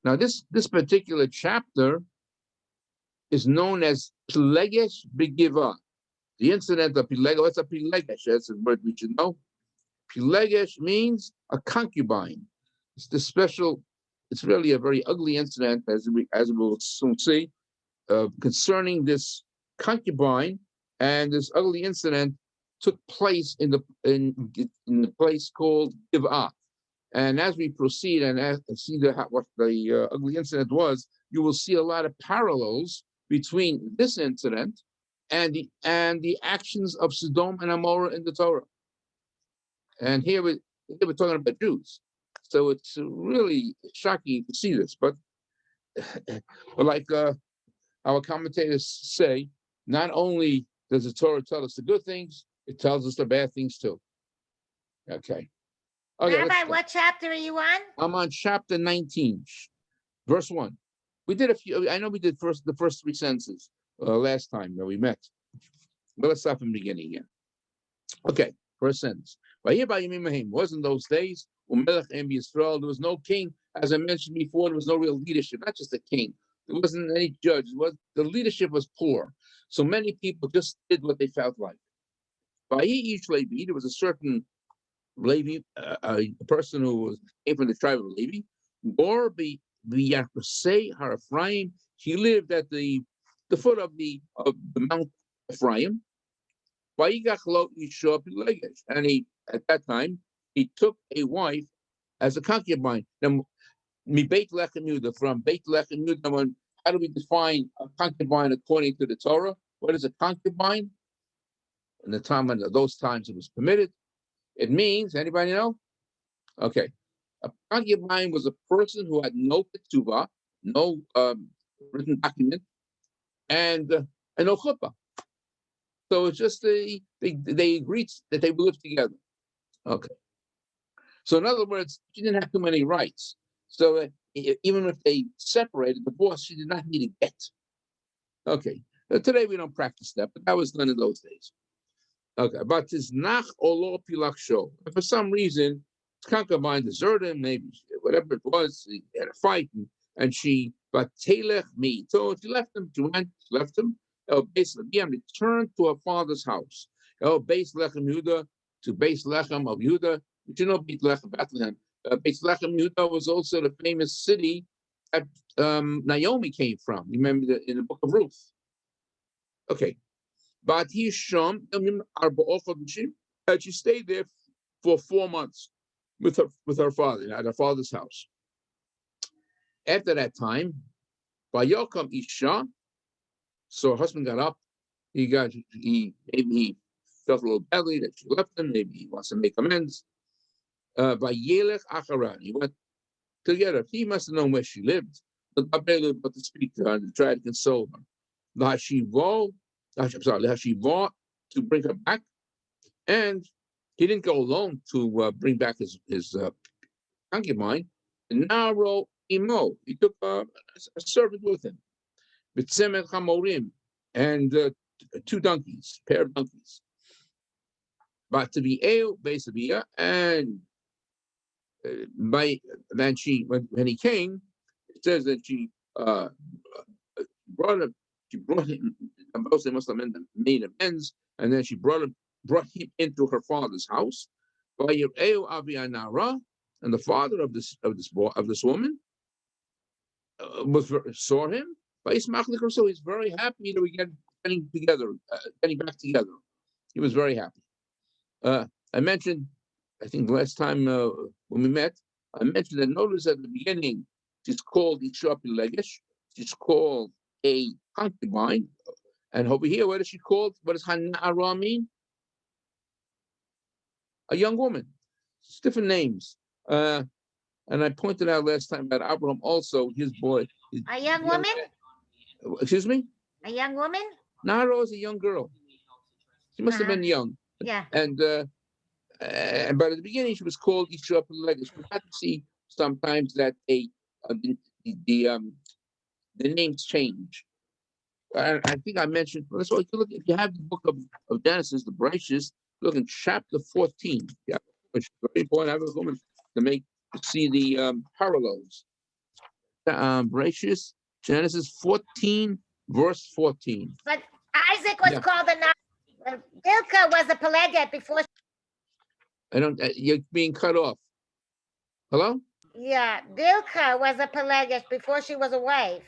Now, this particular chapter is known as Pilegesh Begiva. The incident of Pilegesh, what's a Pilegesh? That's a word we should know. Pilegesh means a concubine. It's the special, it's really a very ugly incident, as we will soon see, concerning this concubine, and this ugly incident took place in the place called Giv'ah. And as we proceed and see what the ugly incident was, you will see a lot of parallels between this incident and the actions of Sodom and Amorah in the Torah. And here we're talking about Jews, so it's really shocking to see this. But like our commentators say, not only does the Torah tell us the good things, it tells us the bad things too. Okay. Rabbi, what chapter are you on? I'm on chapter 19, verse 1. We did a few. I know we did the first three sentences last time that we met. But let's start from the beginning again. Okay, first sentence. Wasn't those days, there was no king. As I mentioned before, there was no real leadership, not just a king. There wasn't any judge. The leadership was poor. So many people just did what they felt like. There was a certain Levi, a person who came from the tribe of Levi, or B'Yachosei Har-Ephraim. He lived at the foot of the Mount Ephraim. And at that time he took a wife as a concubine. Now, Beit Lechem Yehuda, from Beit Lechem Yehuda. How do we define a concubine according to the Torah? What is a concubine? In the time of those times, it was permitted. It means, anybody know? Okay, a concubine was a person who had no ketubah, no written document, and no chuppah. So it's just they agreed that they would live together. Okay. So in other words, she didn't have too many rights. So even if they separated, divorced, she did not need a get. Okay. Today we don't practice that, but that was done in those days. Okay. But tiznach olo pilach show. For some reason, concubine deserted him, maybe whatever it was, he had a fight, and she telech me. So she left him. She left him. Basically, returned to her father's house. Beis Lechem Yehuda, to Beis Lechem of Yehuda. But you know, Beit Lechem, Bethlehem. Beis Lechem Yehuda was also the famous city that Naomi came from. You remember in the book of Ruth. Okay. But he shom and she stayed there for 4 months with her father at her father's house. After that time, Vayokam Isha. So her husband got up. Maybe he felt a little badly that she left him. Maybe he wants to make amends. Vayelech Acharan. He went together. He must have known where she lived. But to speak to her and to try to console her. Lahashivo to bring her back, and he didn't go alone to bring back his concubine. Naro Imo. He took a servant with him. B'tzemet chamorim, and 2 donkeys, pair of donkeys. But to be Beisavia, and when he came, it says that she brought him. Mostly must have made amends, and then she brought him into her father's house. And the father of this woman saw hhim. So he's very happy that we're getting back together. He was very happy. I mentioned, I think last time when we met, I mentioned that notice at the beginning, she's called Isha Pilegesh. She's called a concubine. And over here, what is she called? What does Hanara mean? A young woman. It's different names. And I pointed out last time that Abraham also, his boy. A young woman? Excuse me? A young woman? Naro is a young girl. She must have been young. Yeah. And but at the beginning, she was called Isha Pilegesh. We had to see sometimes that the names change. I think I mentioned. Let's look. If you have the book of Genesis, the Bereshis, look in chapter 14. Yeah, it's very important. I have a moment to see the parallels. Bereshis, Genesis 14, verse 14. But Isaac was called a Nahor. Bilka was a Peleget before. You're being cut off. Hello? Yeah, Bilka was a Peleget before she was a wife.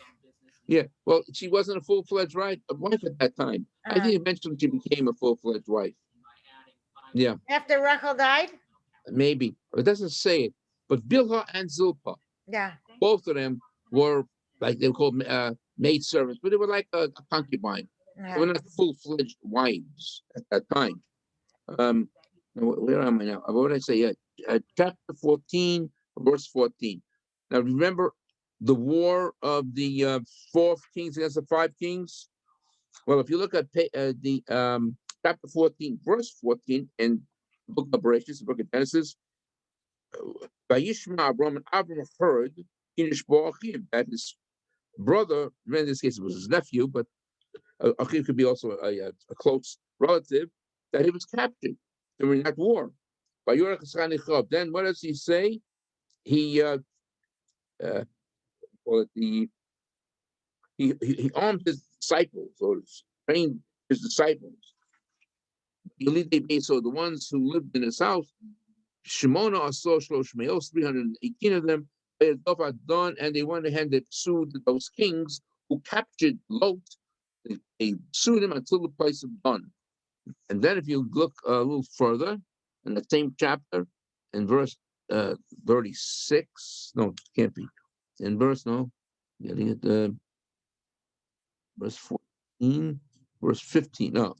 Yeah, well, she wasn't a full-fledged wife at that time. I think eventually she became a full-fledged wife. Yeah. After Rachel died? Maybe. It doesn't say it. But Bilhah and Zilpah, both of them were, like they were called maid servants, but they were like a concubine. They were not full-fledged wives at that time. Where am I now? What did I say? Chapter 14, verse 14. Now remember the war of the 4 kings against the 5 kings? Well, if you look at the chapter 14, verse 14 in the book of Bereshit, the book of Genesis, Vayishma Abram, and Abram heard that his brother, in this case it was his nephew, but Achim could be also a close relative, that he was captured during that war. Then what does he say? He he armed his disciples, or trained his disciples. So the ones who lived in his house, Shimona Asor Shlosh Meos, 318 of them, and they went ahead and sued those kings who captured Lot. They sued him until the place of done. And then if you look a little further in the same chapter, in verse 36, no, it can't be. In verse, getting it, verse 14, verse 15, no.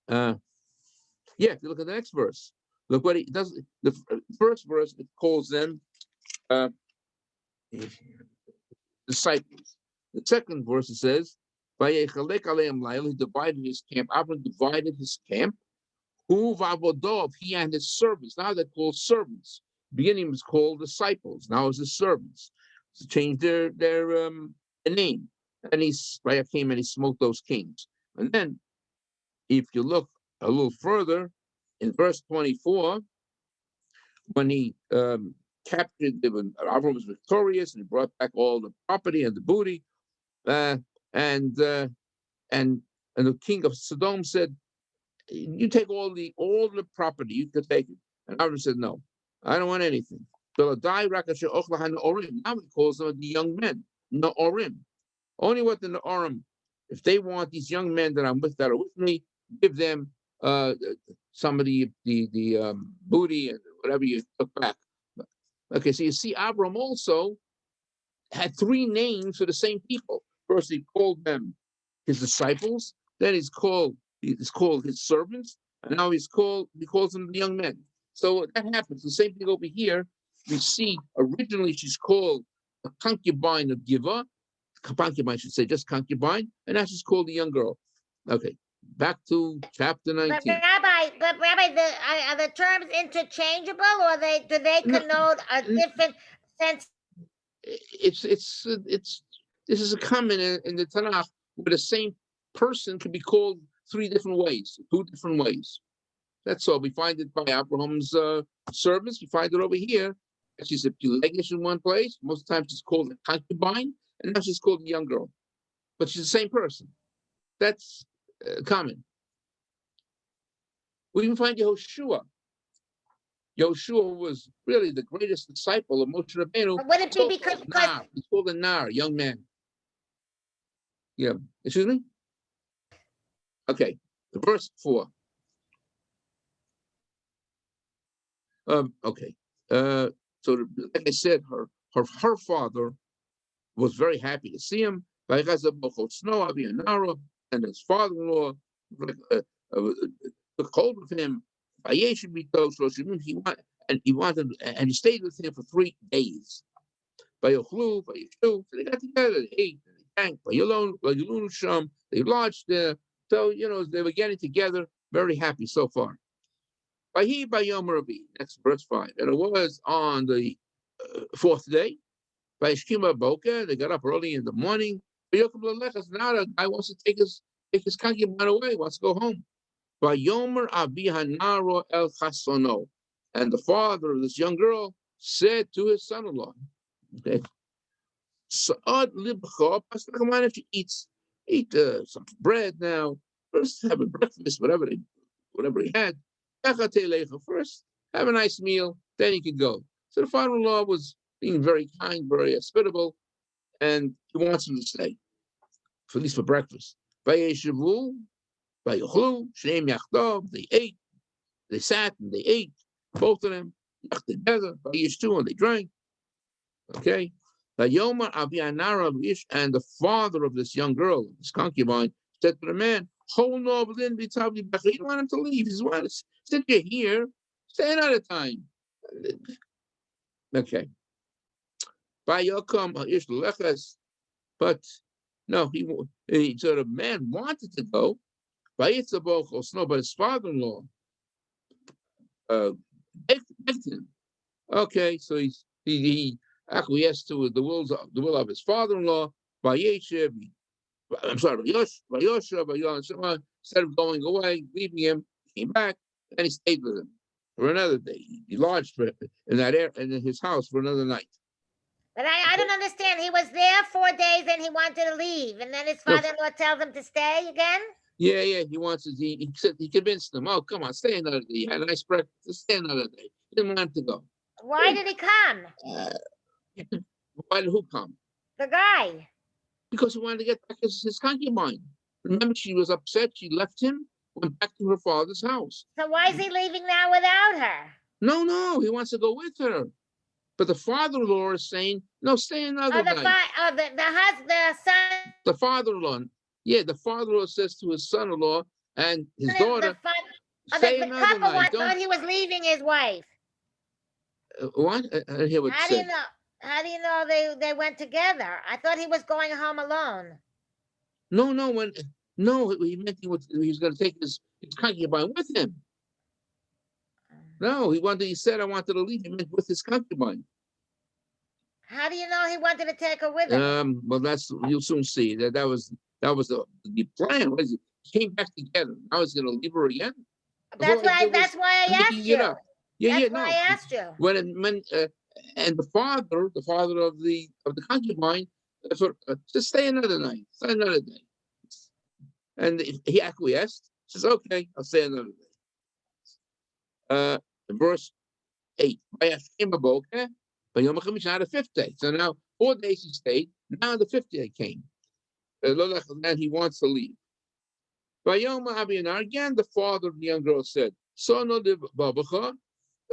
Yeah, if you look at the next verse, look what he does. The first verse, it calls them disciples. The second verse, it says, he divided his camp. Abram divided his camp. He and his servants. Now they're called servants. Beginning was called disciples. Now it's the servants. To change their name. And Rabbi came and he smote those kings. And then, if you look a little further, in verse 24, when he captured, Avram was victorious and he brought back all the property and the booty, and the king of Sodom said, "You take all the property, you can take it." And Avram said, "No, I don't want anything." Now he calls them the young men, Na'orim. Only what the Na'orim, if they want these young men that are with me, give them some of the booty and whatever you took back. Okay, so you see, Abram also had 3 names for the same people. First, he called them his disciples. Then he's called his servants, and now he calls them the young men. So that happens. The same thing over here. We see originally she's called a concubine of Giva. Concubine should say just concubine, and now she's called the young girl. Okay, back to chapter 19. But Rabbi, are the terms interchangeable, or do they connote a different sense? This is a common in the Tanakh where the same person can be called 3 different ways, 2 different ways. That's all. We find it by Abraham's servants. We find it over here. She's a Pelegish in one place. Most of the time she's called a concubine, and now she's called a young girl. But she's the same person. That's common. We even find Yehoshua. Yehoshua was really the greatest disciple of Moshe Rabbeinu. Would it be because he's called a Nar, young man? Yeah. Excuse me? Okay. The verse 4. Okay. So like I said, her father was very happy to see him. And his father-in-law took hold of him. He stayed with him for 3 days. They got together, they ate, they drank, they lodged there. So, they were getting together, very happy so far. That's verse 5. And it was on the 4th day. By Shkima Boka, they got up early in the morning. Now the guy wants to take his concubine away, wants to go home. By Yomer Abi Hanaro El Chasono. And the father of this young girl said to his son-in-law, okay, So odd libcha, if she eat some bread now. First have a breakfast, whatever he had. First, have a nice meal, then he could go. So the father-in-law was being very kind, very hospitable, and he wants him to stay, at least for breakfast. Vayeshavu, vayochlu, shneim yachdav. They ate, they sat, and they ate, both of them, together. Vayeshtu, and they drank. Okay. Vayomar Avianara and the father of this young girl, this concubine, said to the man, you don't want him to leave. He wants to sit here, stay another time. Okay. But no, so the man wanted to go. But his father-in-law begged him. Okay, so he acquiesced to the will of his father-in-law. I'm sorry, instead of going away, leaving him, he came back and he stayed with him for another day. He lodged in his house for another night. But I don't understand. He was there 4 days and he wanted to leave, and then his father-in-law tells him to stay again. Yeah, he wants to. He said he convinced him. Oh, come on, stay another day. He had a nice breakfast. Stay another day. He didn't want him to go. Why did he come? Why did who come? The guy. Because he wanted to get back his concubine. Remember, she was upset. She left him, went back to her father's house. So why is he leaving now without her? No, he wants to go with her. But the father-in-law is saying, no, stay another night. The son. The father-in-law. Yeah, the father-in-law says to his son-in-law and his daughter, stay another night. I thought he was leaving his wife. What? I didn't hear what you said. How do you know they went together? I thought he was going home alone. No, he meant he was going to take his concubine with him. No, he said, I wanted to leave. He meant with his concubine. How do you know he wanted to take her with him? Well, you'll soon see. That was the plan. He came back together. I was going to leave her again. That's why I asked you. That's why I asked you. And the father of the concubine, just stay another night, stay another day. And he acquiesced. Says, okay, I'll stay another day. Verse 8. The 5th day. So now 4 days he stayed. Now the 5th day came. And he wants to leave. Again, the father of the young girl said,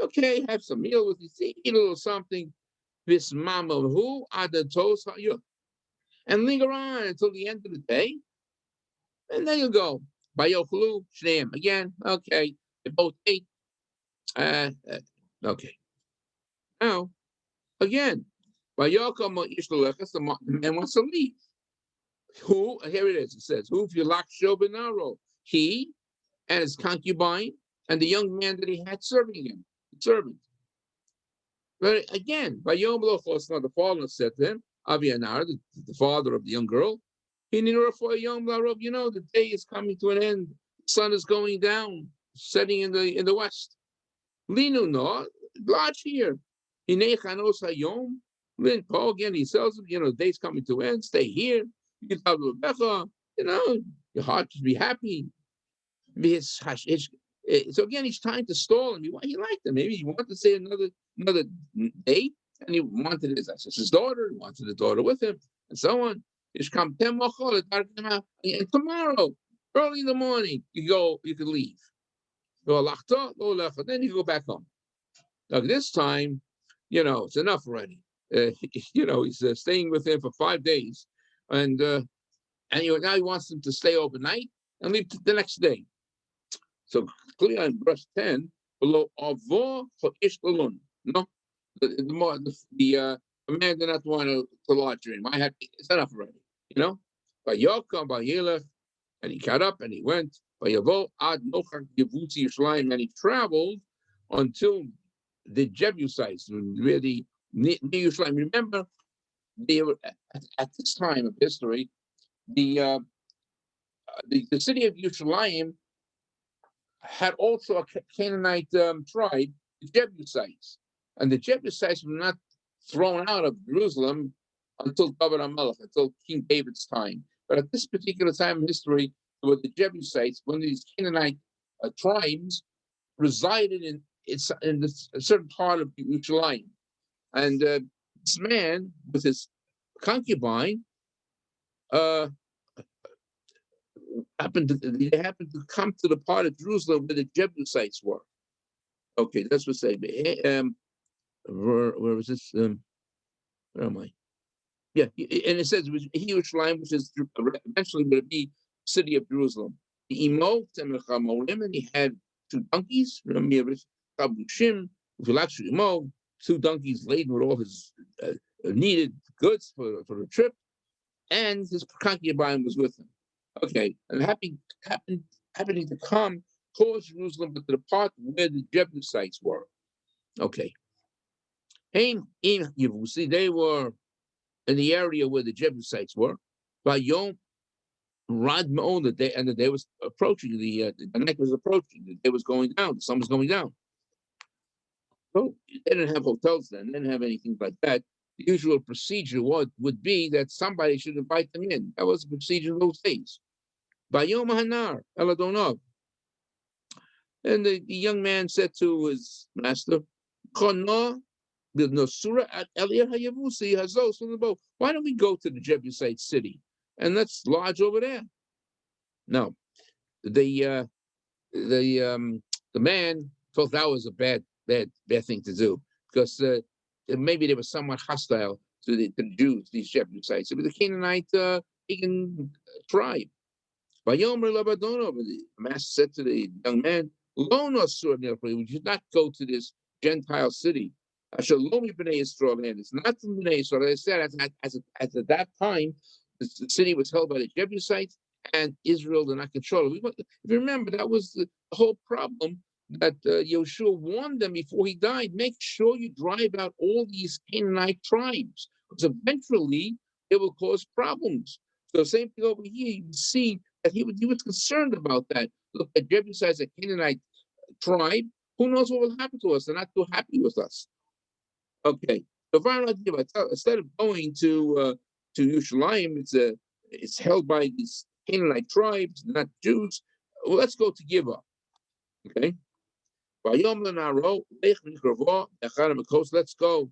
okay, have some meal with you, eat a little something. This mama who and linger on until the end of the day, and then you go. Again, okay, they both ate. Okay. Now, again, the man wants to leave. Who? Here it is. It says, "Who he and his concubine and the young man that he had serving him, servant." But again, the father said to him, Avianar, the father of the young girl, the day is coming to an end. The sun is going down, setting in the west. Linu no, lodge here. Paul again, he tells him, the day's coming to an end. Stay here. Your heart should be happy. So again, he's trying to stall him. He liked him. Maybe he wanted to say another day, and he wanted his daughter. He wanted the daughter with him, and so on. And tomorrow, early in the morning, you can leave. Then you go back home. Now this time, it's enough already. He's staying with him for 5 days, and now he wants him to stay overnight and leave the next day. So clear in verse 10, below avo istalun. No, the man did not want to lodge him. It's enough already. By Yokam, by Yelech, and he got up and he went. By Yavo ad nochak Yevuzi Yerushalayim, and he traveled until the Jebusites, really near Yerushalayim. Remember, they were at this time of history, the city of Yerushalayim had also a Canaanite tribe, the Jebusites. And the Jebusites were not thrown out of Jerusalem until David HaMelech, until King David's time. But at this particular time in history, there were the Jebusites, one of these Canaanite tribes, resided in a certain part of Yerushalayim. And this man, with his concubine, happened to come to the part of Jerusalem where the Jebusites were. Okay, that's what say. Where was this? Where am I? Yeah, and it says Yerushalayim, which is eventually going to be city of Jerusalem. And he had 2 donkeys. 2 donkeys laden with all his needed goods for the trip, and his concubine was with him. Okay, and happening to come towards Jerusalem, but to the part where the Jebusites were. Okay. They were in the area where the Jebusites were. By Yom Rad Ma'on, the day was approaching, the night was approaching, the day was going down, the sun was going down. So they didn't have hotels then, they didn't have anything like that. The usual procedure would be that somebody should invite them in. That was the procedure in those days. By Yom Hanar, Eladonov. And the young man said to his master, why don't we go to the Jebusite city and let's lodge over there? No, the man felt that was a bad thing to do, because maybe they were somewhat hostile to the Jews, these Jebusites. It was a Canaanite pagan tribe. The master said to the young man, we should not go to this Gentile city. It's not from Bnei Israel. As I said, at that time, the city was held by the Jebusites, and Israel did not control it. If you remember, that was the whole problem that Yeshua warned them before he died. Make sure you drive out all these Canaanite tribes, because eventually it will cause problems. So same thing over here. You see that he was concerned about that. Look, the Jebusites, a Canaanite tribe. Who knows what will happen to us? They're not too happy with us. Okay. So instead of going to Yerushalayim, it's held by these Canaanite tribes, not Jews. Well, let's go to Gibeah. Okay. Let's go,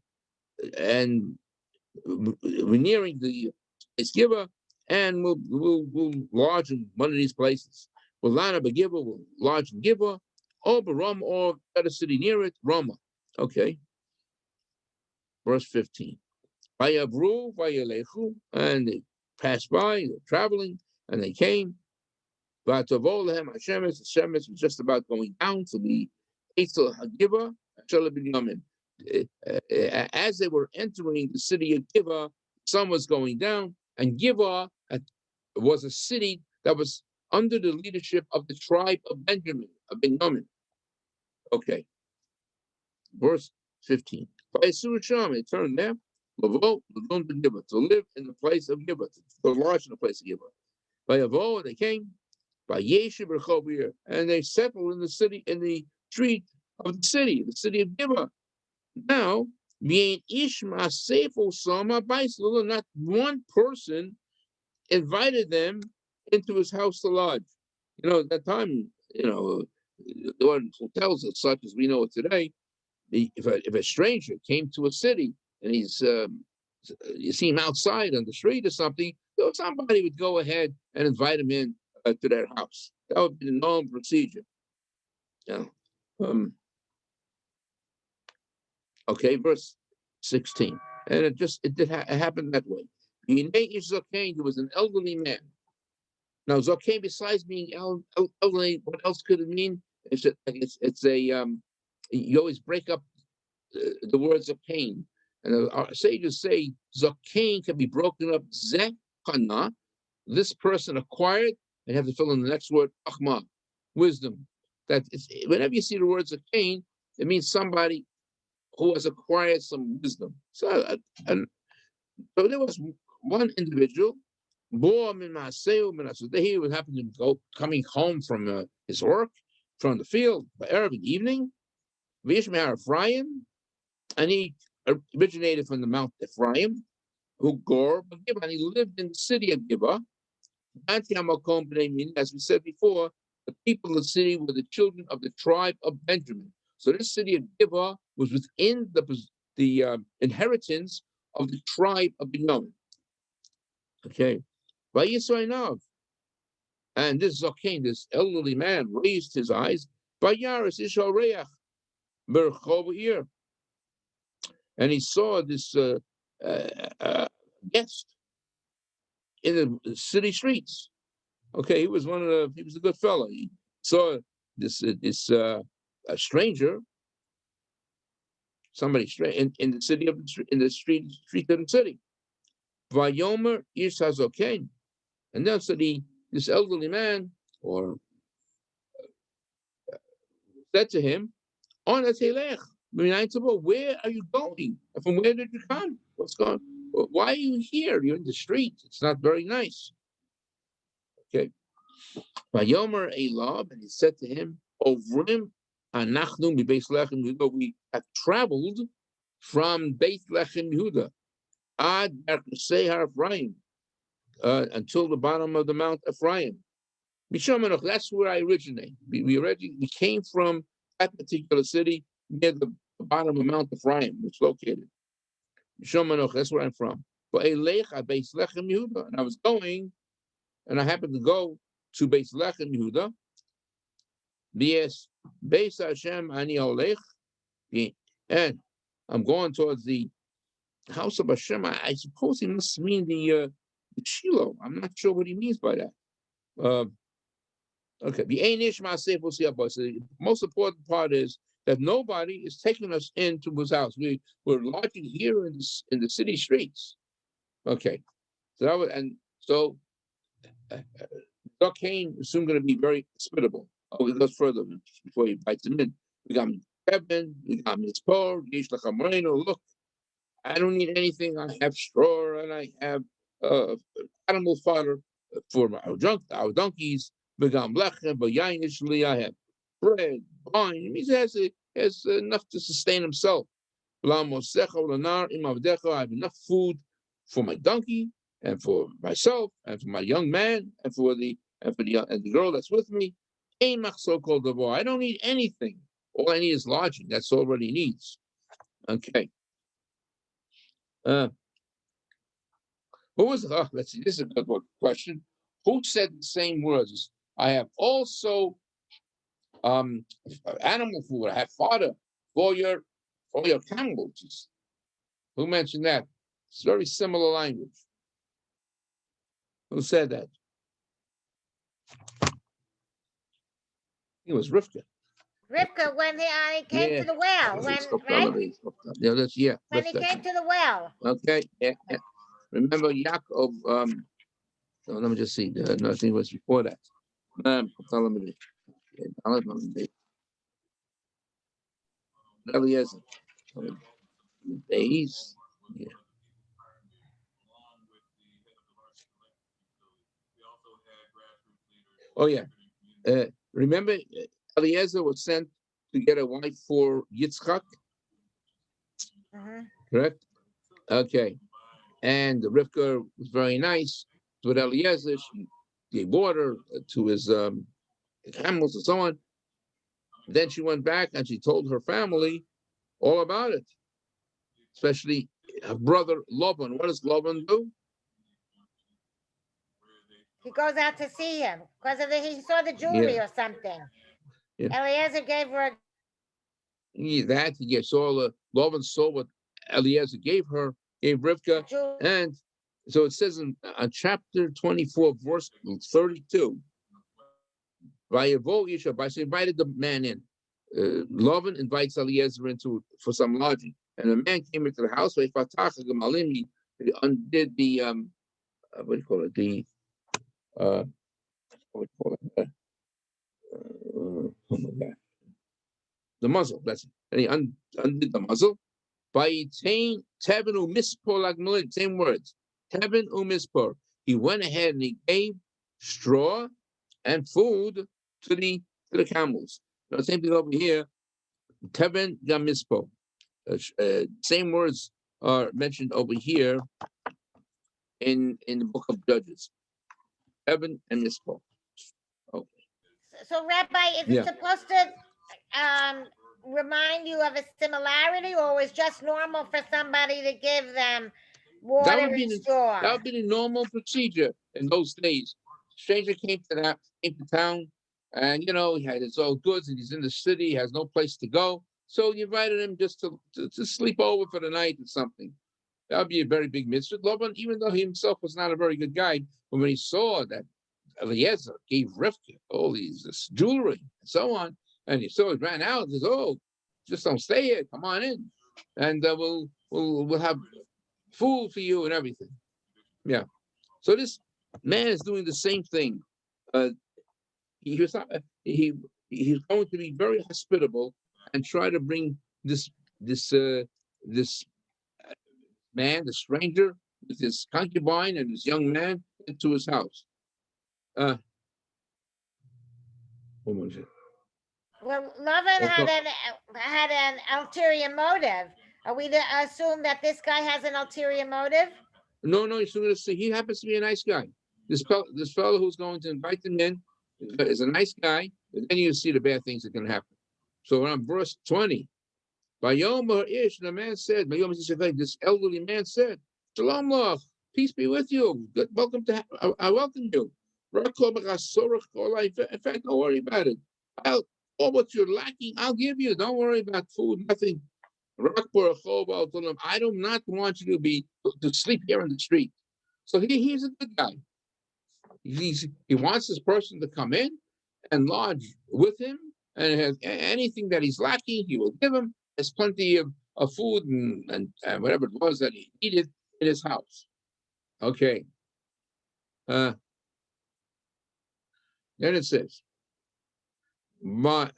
and we're nearing the Gibeah, and we'll lodge in one of these places. We'll line up a Gibeah, we'll lodge in Gibeah, or Rama, or a city near it, Rama. Okay. Verse 15. Vayavru, vayalechu, and they passed by, they're traveling, and they came. Vatavolehem Hashemes, the Shemesh was just about going down to the Eitzel Hagiva, as they were entering the city of Gibeah, the sun was going down, and Gibeah was a city that was under the leadership of the tribe of Benjamin, of Benjamin. Okay. Verse 15. They turned there, to live in the place of Gibeah, to lodge in the place of Gibeah. They came, and they settled in the city, in the street of the city of Gibeah. Now, not one person invited them into his house to lodge. At that time, there weren't hotels as such as we know it today. If a stranger came to a city and you see him outside on the street or something, somebody would go ahead and invite him in to their house. That would be the normal procedure. Okay, verse 16, and it happened that way. There was an elderly man. Now, Zokain, besides being elderly, what else could it mean? You always break up the words of Cain. And our sages say Zokain can be broken up. Zekana, this person acquired, and have to fill in the next word, Achma, wisdom. That whenever you see the words of Cain, it means somebody who has acquired some wisdom. So there was one individual, he would happen to go coming home from his work, from the field, by Arab in evening, Ephraim, and he originated from the Mount Ephraim. who Gor, and he lived in the city of Gibeah. As we said before, the people of the city were the children of the tribe of Benjamin. So this city of Gibeah was within the inheritance of the tribe of Benjamin. Okay. And this Zaken, this elderly man, raised his eyes. And he saw this guest in the city streets. Okay, he was a good fellow. He saw this a stranger, somebody strange in the city in the street of the city. Vayomer Ish Hazoken. And then said this elderly man or said to him, On Atelech, where are you going? And from where did you come? What's going on? Why are you here? You're in the street. It's not very nice. Okay. Vayomer Elab, and he said to him, Ovrim Anachnu mi Beis Lechem Yehuda. We have traveled from Beit Lechem Yehuda ad Sehar Ephraim until the bottom of the Mount Ephraim. That's where I originate. We came from that particular city near the bottom of Mount Ephraim, which is located. That's where I'm from. But Beis Lechem Yehuda, and I was going, and I happened to go to Beis Lechem Yehuda. Beis Hashem Ani Olech, and I'm going towards the house of Hashem. I suppose he must mean the Shiloh. I'm not sure what he means by that. Okay. The most important part is that nobody is taking us into his house. We're lodging here in the city streets. Okay. So that was, and so Cain is soon going to be very hospitable. Oh, he goes further before he invites him in. We got Kevin, we got Mitzpor, look, I don't need anything. I have straw and I have animal fodder for our donkeys. I have bread, wine. It means he has enough to sustain himself. I have enough food for my donkey and for myself and for my young man and for the girl that's with me. I don't need anything. All I need is lodging. That's all he needs. Okay. Who was? Let's see. This is a good question. Who said the same words? I have also animal food. I have fodder for your camels. Who mentioned that? It's very similar language. Who said that? It was Rivka. Rivka, when he came to the well, when he came to the well. Okay. Yeah. Remember Yaakov? So let me just see. Nothing was before that. Eliezer. Days. Yeah. Oh yeah. Remember, Eliezer was sent to get a wife for Yitzchak. Correct. Okay. And Rivka was very nice with Eliezer. She gave water to his camels and so on. Then she went back and she told her family all about it, especially her brother Laban. What does Laban do? He goes out to see him because he saw the jewelry or something. Yeah. Eliezer gave her that. Yes, Laban saw what Eliezer gave Rivka, and so it says in chapter 24, verse 32. So he invited the man in. Laban invites Eliezer for some lodging, and the man came into the house. He undid the what do you call it? The muzzle. That's it. And he undid the muzzle. By Tevin umispor, same words. Tevin umispor. He went ahead and he gave straw and food to the camels. Same thing over here. Tevin gamispo. Same words are mentioned over here in the book of Judges. Evan and Mispah. Okay. So, Rabbi, is Yeah. it supposed to remind you of a similarity, or was just normal for somebody to give them That water would be in the store? normal procedure in those days. Stranger came to town, and he had his own goods, and he's in the city, he has no place to go. So you invited him just to sleep over for the night or something. That would be a very big mitzvah. Laban, even though he himself was not a very good guy, but when he saw that Eliezer gave Rivka all this jewelry and so on, and he ran out and says, "Oh, just don't stay here. Come on in, and we'll have food for you and everything." Yeah. So this man is doing the same thing. He was not, he's going to be very hospitable and try to bring this this man, the stranger, with his concubine and his young man into his house. What was it? Well, Lavan had an ulterior motive. Are we to assume that this guy has an ulterior motive? No, you're going to see. He happens to be a nice guy. This fellow who's going to invite them in is a nice guy, and then you see the bad things that can happen. So around verse 20, Vayomer Ish, the man said, this elderly man said, Shalom Lach, peace be with you. Good, welcome I welcome you. In fact, don't worry about it. All what you're lacking, I'll give you. Don't worry about food, nothing. I do not want you to sleep here in the street. So he's a good guy. He wants this person to come in and lodge with him, and has anything that he's lacking, he will give him. There's plenty of food and whatever it was that he needed in his house. Okay. Then it says, verse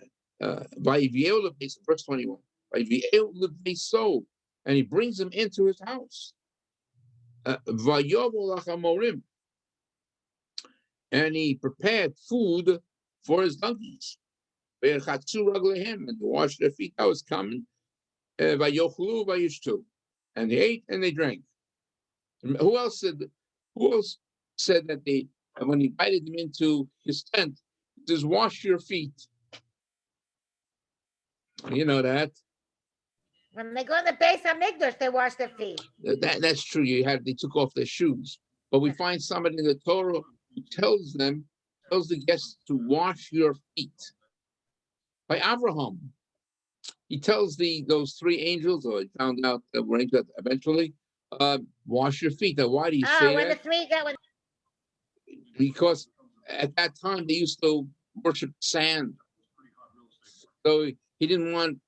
21, and he brings him into his house. And he prepared food for his donkeys. And to wash their feet. That was common. And they ate and they drank. Who else said that when he invited them into his tent, he says, wash your feet. You know that. When they go to the base of Migdash, they wash their feet. That's true. They took off their shoes. But we find somebody in the Torah who tells the guests to wash your feet. By Abraham, he tells those three angels, or he found out that were angels eventually, wash your feet. Now, why do you say when that? Because at that time they used to worship sand. So he didn't want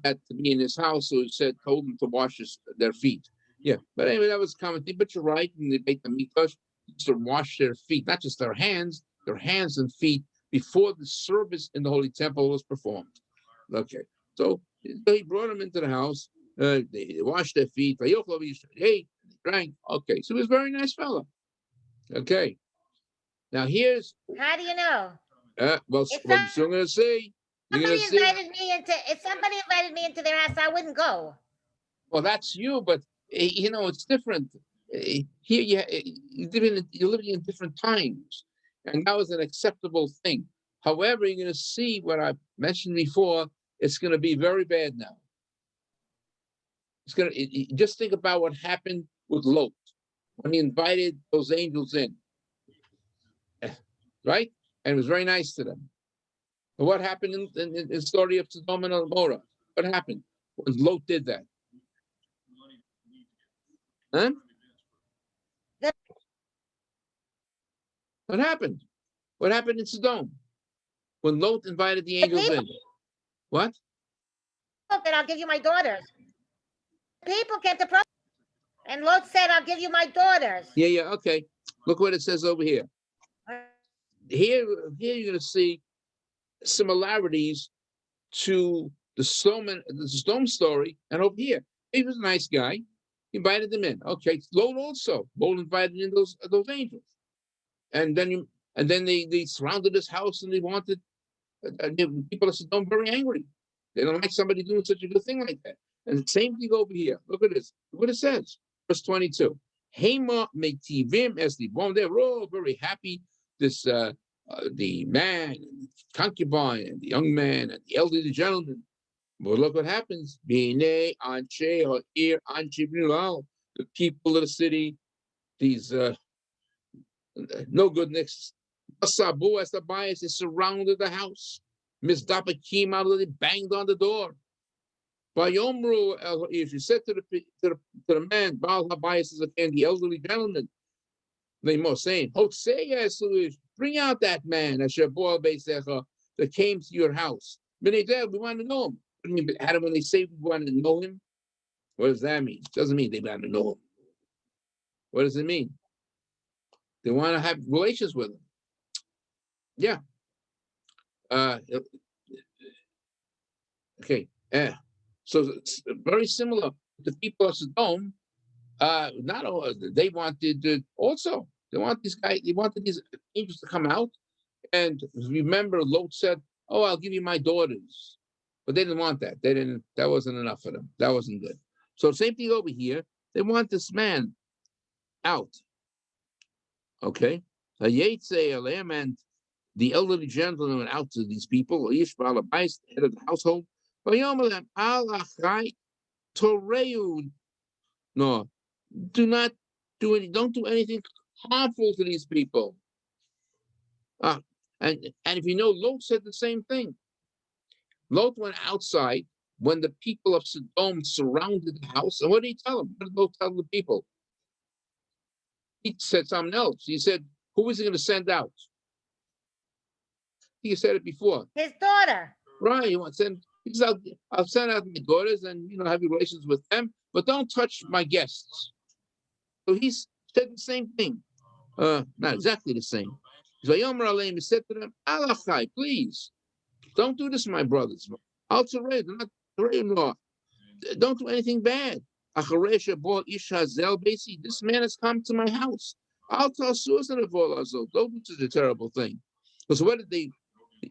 that to be in his house, so he told them to wash their feet. Yeah, but anyway, that was a common thing. But you're right, in the Beit HaMikdash, to wash their feet, not just their hands and feet, before the service in the Holy Temple was performed. Okay, so he brought them into the house. They washed their feet. They ate, drank. Okay, so he was a very nice fellow. Okay, now here's. How do you know? What I'm still going to say. If somebody invited me into their house, I wouldn't go. Well, that's you, but it's different. Here you're living in different times, and that was an acceptable thing. However, you're going to see what I mentioned before. It's going to be very bad now. Just think about what happened with Lot when he invited those angels in, right? And it was very nice to them. And what happened in the story of Sodom and Gomorrah? What happened when Lot did that? Huh? What happened? What happened in Sodom when Lot invited the angels in? What? That I'll give you my daughters. People came to and Lot said, "I'll give you my daughters." Yeah. Okay. Look what it says over here. Here you're going to see similarities to the Sodom story, and over here, he was a nice guy. He invited them in. Okay, Lot also. Lot invited in those angels, and then they surrounded his house, and they wanted people of Sodom very angry. They don't like somebody doing such a good thing like that. And the same thing over here. Look at this. Look what it says. Verse 22. Hema metivim esli. They were all very happy. This the man, and the concubine, and the young man, and the elderly gentleman. But look what happens. The people of the city, these no goodness. Asabu as the bias, they surrounded the house. Miss Dappa came out, they banged on the door. Bayomru, if you said to the man, Baal Habayis is again the elderly gentleman, they more saying, bring out that man, that came to your house. We want to know him. What do you mean, Adam, when they say we want to know him? What does that mean? It doesn't mean they want to know him. What does it mean? They want to have relations with him. Yeah. Okay. So it's very similar to the people of Sodom. Not all, they wanted also. They want this guy. They wanted these angels to come out. And remember, Lot said, "Oh, I'll give you my daughters," but they didn't want that. They didn't. That wasn't enough for them. That wasn't good. So same thing over here. They want this man out. Okay. And the elderly gentleman went out to these people, the head of the household. No, don't do anything harmful to these people. And if you know, Lot said the same thing. Lot went outside when the people of Sodom surrounded the house. And what did he tell them? What did Lot tell the people? He said something else. He said, who is he going to send out? He said it before. His daughter. Right. He said, I'll send out my daughters and have relations with them, but don't touch my guests. So he said the same thing. Not exactly the same. He said to them, Alachai, please, don't do this to my brothers. Don't do anything bad. This man has come to my house. Don't do such a terrible thing. Because what did they,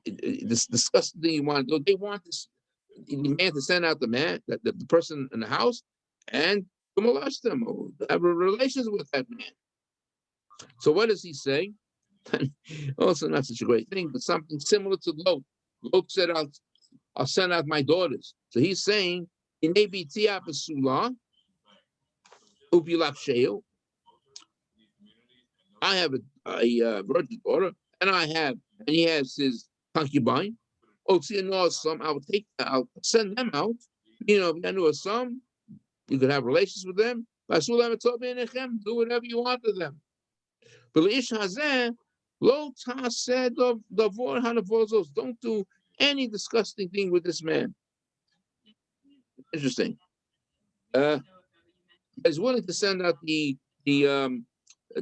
this disgusting thing you want to do? They want this the man to send out the man, the person in the house, and to molest them or have relations with that man. So what does he say? Also not such a great thing, but something similar to Lot. Lot said, I'll send out my daughters. So he's saying, I have a virgin daughter, and he has his concubine. I'll send them out. I know some, you could have relations with them. Do whatever you want to them. But Lot said, don't do any disgusting thing with this man. Interesting. He's willing to send out the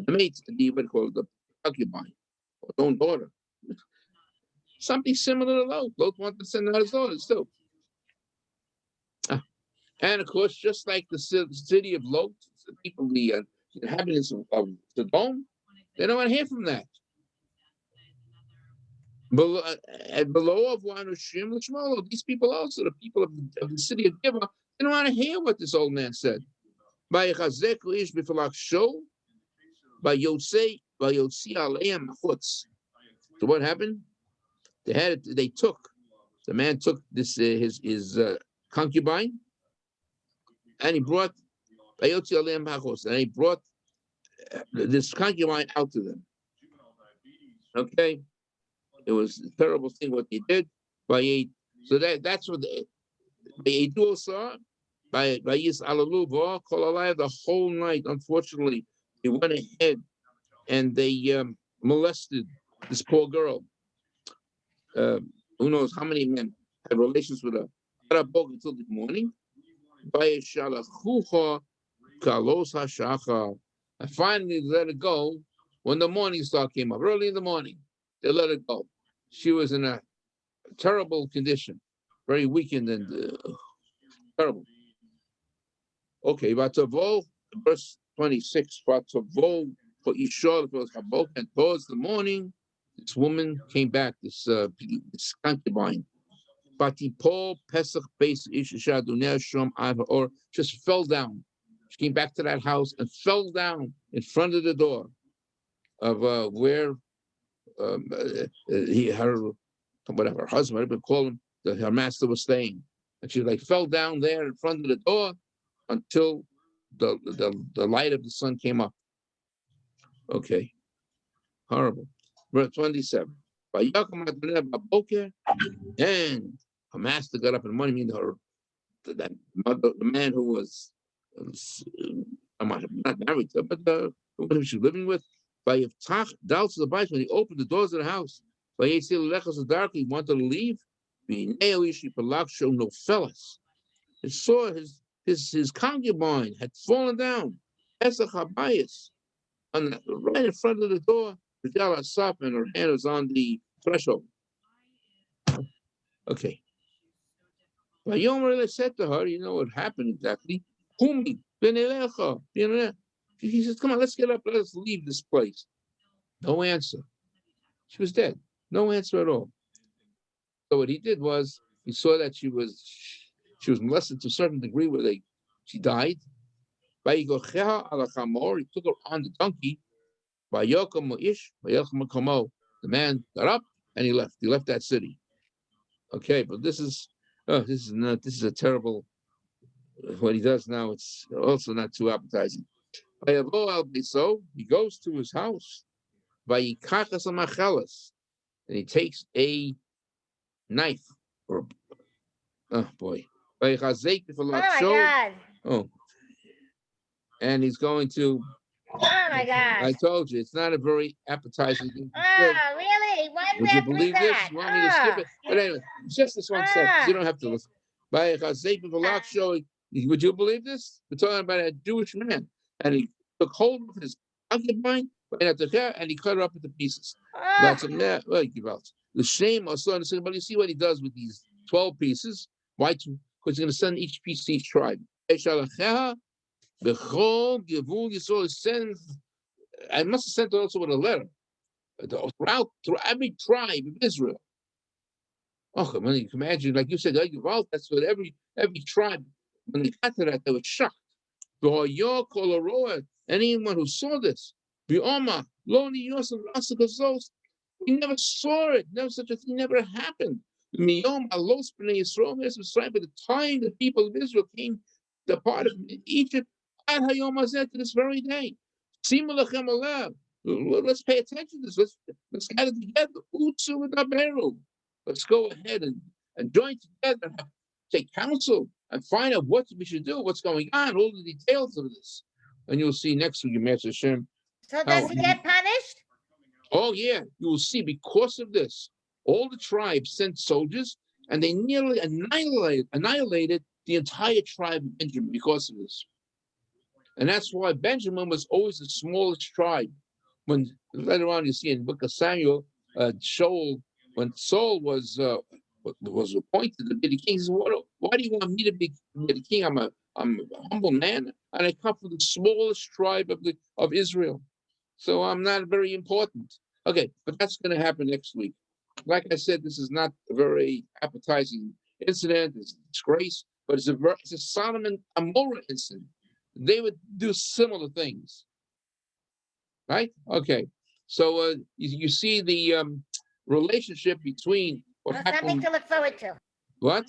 mate, what do you call it, the concubine, or his own daughter. Something similar to Lot. Lot wanted to send out his daughters too. And of course, just like the city of Lot, the people, the inhabitants of Sodom, they don't want to hear from that. Below of these people also, the people of the city of Gibeah, they don't want to hear what this old man said. So what happened? The man took this his concubine, and he brought this concubine out to them. Okay, it was a terrible thing what they did. So that's what they do. Saw by Yis Alaluva the whole night. Unfortunately, they went ahead and they molested this poor girl. Who knows how many men had relations with her? Until the morning. And finally let it go when the morning star came up. Early in the morning, they let it go. She was in a terrible condition, very weakened and terrible. Okay, verse 26. For Isha, and towards the morning, this woman came back, this concubine. Batipol Pesach base Isha or just fell down. She came back to that house and fell down in front of the door of where her husband, whatever call him, her master was staying. And she like fell down there in front of the door until the light of the sun came up. Okay, horrible. Verse 27. And her master got up in the morning, meaning the man who was not married to her, but the one who she was living with. By Yiftach doubts the bites when he opened the doors of the house. By Yitzil Lechos the dark, he wanted to leave. Show no fellas. He saw his concubine had fallen down. Esach Habayis right in front of the door. And her hand was on the threshold. Okay. Vayomer said to her, you know what happened exactly? Kumi benelecha. He says, come on, let's get up, let's leave this place. No answer. She was dead. No answer at all. So what he did was he saw that she was molested to a certain degree where she died. He took her on the donkey. The man got up and he left. He left that city. Okay, but this is a terrible. What he does now, it's also not too appetizing. So he goes to his house, and he takes a knife. Oh boy! Oh my God! Oh, and he's going to. Oh my God! I told you, it's not a very appetizing thing. Oh, really? Why did Would we you have to read believe this? that? You want me to skip it? But anyway, just this one sentence. You don't have to listen. Would you believe this? We're talking about a Jewish man, and he took hold of his concubine and he cut her up into pieces. That's a man. The shame also, but you see what he does with these 12 pieces. Why? Because he's going to send each piece to each tribe. I must have sent it also with a letter throughout every tribe of Israel. Oh, I mean, you can imagine, like you said, that's what every tribe, when they got to that, they were shocked. Anyone who saw this, we never saw it. Never such a thing never happened. By the time the people of Israel came, departed from Egypt, to this very day. Let's pay attention to this. Let's gather together. Let's go ahead and join together, take counsel, and find out what we should do, what's going on, all the details of this. And you'll see next week, Master Hashem. So does he get punished? Oh, yeah. You will see because of this. All the tribes sent soldiers, and they nearly annihilated the entire tribe of Benjamin because of this. And that's why Benjamin was always the smallest tribe. When later on you see in the book of Samuel, when Saul was appointed to be the king, he says, why do you want me to be the king? I'm a humble man, and I come from the smallest tribe of Israel. So I'm not very important. Okay, but that's going to happen next week. Like I said, this is not a very appetizing incident. It's a disgrace, but it's a Solomon Amora incident. They would do similar things, right? Okay, so you see the relationship between what happened. Something to look forward to. What?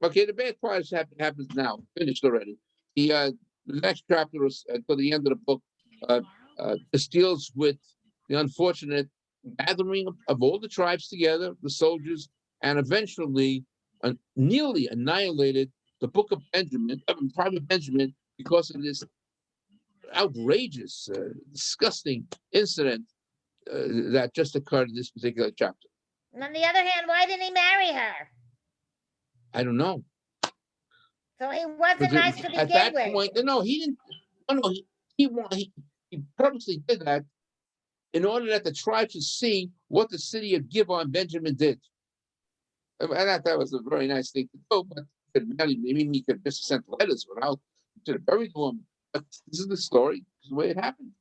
Okay, the bad part happens now. Finished already. The next chapter is until the end of the book. This deals with the unfortunate gathering of all the tribes together, the soldiers, and eventually nearly annihilated the book of Benjamin, tribe of Benjamin, because of this outrageous, disgusting incident that just occurred in this particular chapter. And on the other hand, why didn't he marry her? I don't know. So he wasn't nice to begin at that with. Point, no, he didn't. No, he purposely did that in order that the tribe should see what the city of Gibeon Benjamin did. I thought that was a very nice thing to do, but maybe he could just send letters without to the buried woman. But this is the story. This is the way it happened.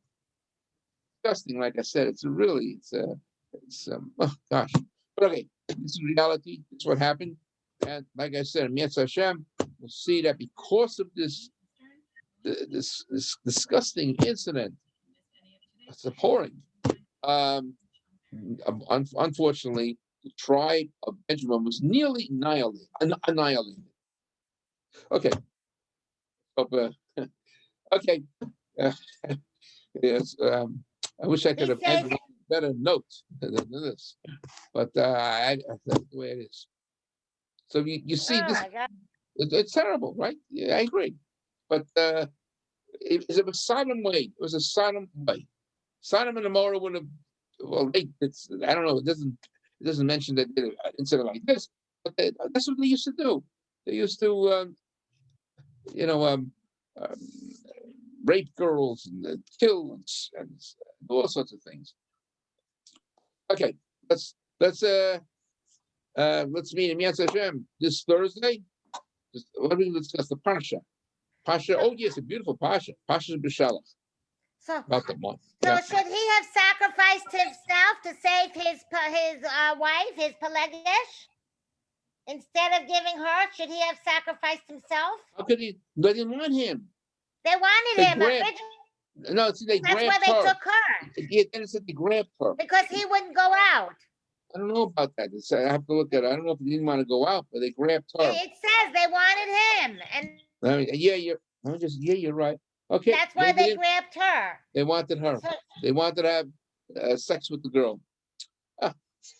Disgusting, like I said. Oh gosh. But okay, this is reality. This is what happened. And like I said, Mietz Hashem, we'll see that because of this this disgusting incident. It's appalling. Unfortunately, the tribe of Benjamin was nearly annihilated. Okay. Okay. Yes. I wish I could have ended on a better note than this, but that's the way it is. So you see this. It's terrible, right? Yeah, I agree. But it was a Sodom way. It was a Sodom way. Sodom and Gomorrah would have. Well, I don't know. It doesn't mention that they did an incident like this, but that's what they used to do. They used to, rape girls and kill and do all sorts of things. Okay, let's meet in Yad Hashem this Thursday. What do we discuss? The Pasha. Pasha. Oh yes, a beautiful Pasha. Pasha B'Shalach. So, about the month. So should he have sacrificed himself to save his wife, his Pelegish? Instead of giving her, should he have sacrificed himself? How could he? They didn't want him. They wanted him originally. No, see, that's why they took her. Yeah, then it said they grabbed her. Because he wouldn't go out. I don't know about that. I have to look at it. I don't know if he didn't want to go out, but they grabbed her. It says they wanted him. And you're right. Okay. That's why they grabbed her. They wanted her. They wanted to have sex with the girl.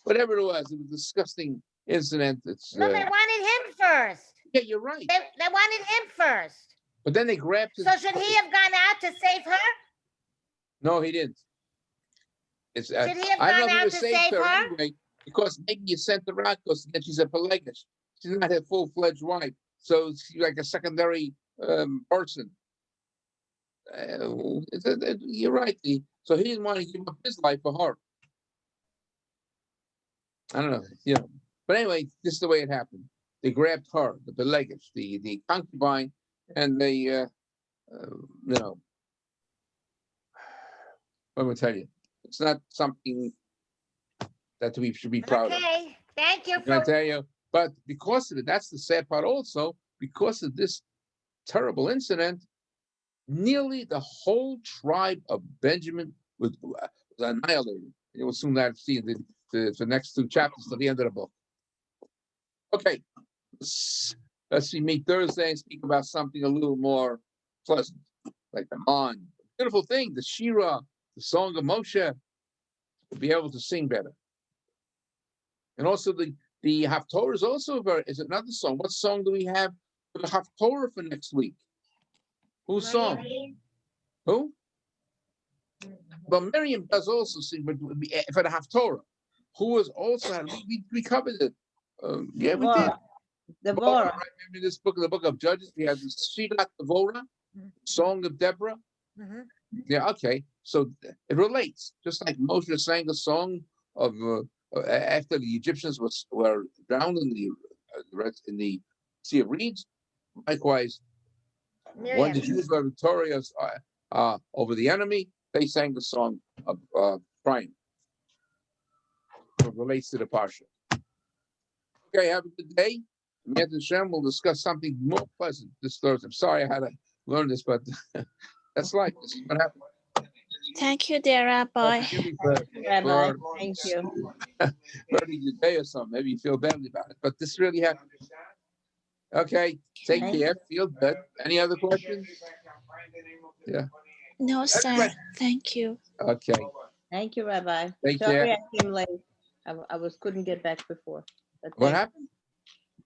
Whatever it was a disgusting incident. No, they wanted him first. Yeah, you're right. They wanted him first. But then they grabbed his. So should he have gone out to save her? No, he didn't. Should he have gone out to save her? Anyway, because maybe you sent her out because she's a Pelegish. She's not a full-fledged wife. So she's like a secondary person. You're right. So he didn't want to give up his life for her. I don't know, But anyway, this is the way it happened. They grabbed her, the Pelegish, the concubine, and they, what am I tell you? It's not something that we should be proud of. Okay, thank you. I tell you, but because of it, that's the sad part. Also, because of this terrible incident, nearly the whole tribe of Benjamin was annihilated. You will soon see the next two chapters to the end of the book. Okay, let's meet Thursday and speak about something a little more pleasant, like the Man. Beautiful thing, the Shira, the Song of Moshe, to be able to sing better. And also the Haftorah is also is another song. What song do we have for the Haftorah for next week? Whose song? Who? Well, Miriam does also sing, but for the Haftorah, who was also we covered it. Yeah, we did. Deborah. Right? Remember this book, the book of Judges? We have the Shirat Devorah, Song of Deborah. Mm-hmm. Yeah, okay. So it relates, just like Moshe sang a song of after the Egyptians were drowned in the Sea of Reeds. Likewise, when the Jews were victorious over the enemy, they sang the song of triumph. It relates to the Parsha. Okay, have a good day. Yad Hashem will discuss something more pleasant this Thursday. I'm sorry I had to learn this, but that's life. This is what happened. Thank you, dear Rabbi. Rabbi, thank you. Learning your day or something. Maybe you feel badly about it, but this really happened. Okay, take care. Feel good. Any other questions? Yeah. No, sir. Thank you. Okay. Thank you, Rabbi. Take Sorry care. I came late. I couldn't get back before. But What happened?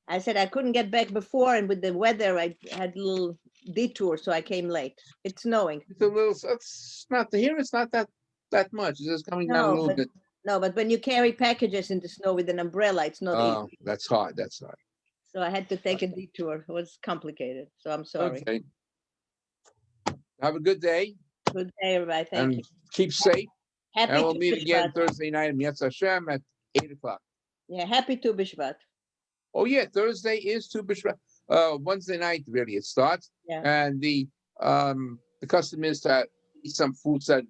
I said I couldn't get back before, and with the weather, I had a little detour, so I came late. It's snowing. It's a little. It's not here. It's not that much. It's just coming down a little bit. No, but when you carry packages in the snow with an umbrella, it's not easy. That's hard. That's hard. So I had to take a detour. It was complicated. So I'm sorry. Okay. Have a good day. Good day, everybody. Thank you. Keep safe. Happy And we'll Tu meet again B'Shvat. Thursday night in Yetz Hashem at 8:00. Yeah, happy Tu B'Shvat. Oh yeah, Thursday is Tu B'Shvat. Wednesday night really it starts. Yeah. And the custom is to eat some foods that